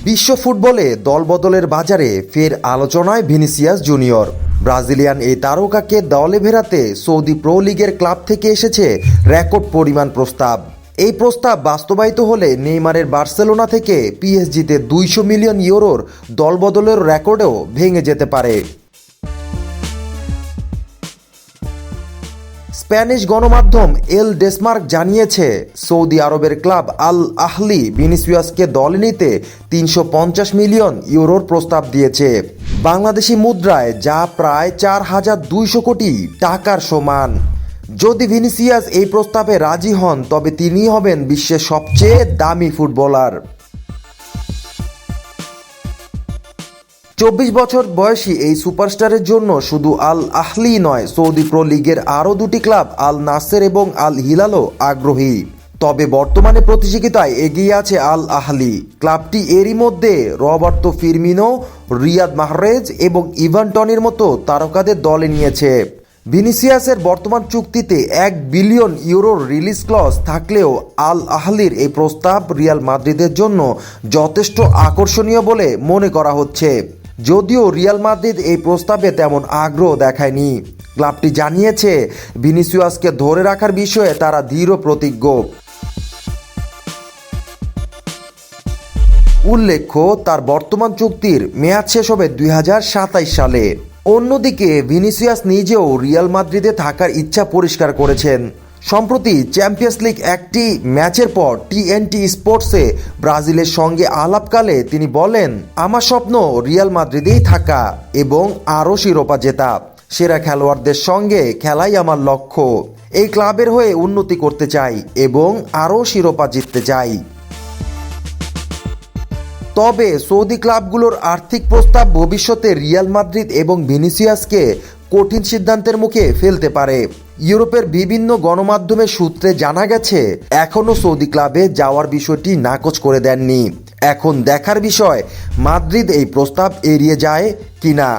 বিশ্ব ফুটবলে দলবদলের বাজারে ফের আলোচনায় ভিনিসিয়াস জুনিয়র। ব্রাজিলিয়ান এই তারকাকে দলে ফেরাতে সৌদি প্রো লিগের ক্লাব থেকে এসেছে রেকর্ড পরিমাণ প্রস্তাব। এই প্রস্তাব বাস্তবায়িত হলে নেইমারের বার্সেলোনা থেকে পিএসজিতে 200 মিলিয়ন ইউরোর দলবদলের রেকর্ডও ভেঙে যেতে পারে। স্প্যানিশ গণমাধ্যম এল ডেসমার্ক জানিয়েছে, সৌদি আরবের ক্লাব আল আহলি ভিনিসিয়াসকে দলে নিতে 350 মিলিয়ন ইউরোর প্রস্তাব দিয়েছে। বাংলাদেশি মুদ্রায় যা প্রায় 4200 কোটি টাকার সমান। যদি ভিনিসিয়াস এই প্রস্তাবে রাজি হন তবে তিনি হবেন বিশ্বের সবচেয়ে দামি ফুটবলার। 24 বছর বয়সী এই সুপারস্টারের জন্য শুধু আল আহলি নয়, সৌদি প্রো লিগের আরও দুটি ক্লাব আল নাসের এবং আল হিলালও আগ্রহী। তবে বর্তমানে প্রতিযোগিতায় এগিয়ে আছে আল আহলি। ক্লাবটি এরই মধ্যে রবার্তো ফিরমিনো, রিয়াদ মাহরেজ এবং ইভান টনির মতো তারকাদের দলে নিয়েছে। ভিনিসিয়াসের বর্তমান চুক্তিতে 1 বিলিয়ন ইউরোর রিলিজ ক্লজ থাকলেও আল আহলির এই প্রস্তাব রিয়াল মাদ্রিদের জন্য যথেষ্ট আকর্ষণীয় বলে মনে করা হচ্ছে। যদিও রিয়াল মাদ্রিদ এই প্রস্তাবে তেমন আগ্রহ দেখায়নি। ক্লাবটি জানিয়েছে, ভিনিসিয়াসকে ধরে রাখার বিষয়ে তারা দৃঢ় প্রতিজ্ঞ। উল্লেখ্য, তার বর্তমান চুক্তির মেয়াদ শেষ হবে 2027 সালে। অন্যদিকে ভিনিসিয়াস নিজেও রিয়াল মাদ্রিদে থাকার ইচ্ছা পরিষ্কার করেছেন। সম্প্রতি চ্যাম্পিয়ন্স লিগ একটি ম্যাচের পর টিএনটি স্পোর্টসে ব্রাজিলের সঙ্গে আলাপকালে তিনি বলেন, আমার স্বপ্ন রিয়াল মাদ্রিদেই থাকা এবং আরও শিরোপা জেতা। সেরা খেলোয়াড়দের সঙ্গে খেলাই আমার লক্ষ্য। এই ক্লাবের হয়ে উন্নতি করতে চাই এবং আরও শিরোপা জিততে চাই। তবে সৌদি ক্লাবগুলোর আর্থিক প্রস্তাব ভবিষ্যতে রিয়াল মাদ্রিদ এবং ভিনিসিয়াসকে কঠিন সিদ্ধান্তের মুখে ফেলতে পারে। ইউরোপের বিভিন্ন গণমাধ্যমের সূত্রে জানা গেছে, এখনও সৌদি ক্লাবে যাওয়ার বিষয়টি নাকচ করে দেননি। এখন দেখার বিষয় মাদ্রিদ এই প্রস্তাব এড়িয়ে যায় কিনা।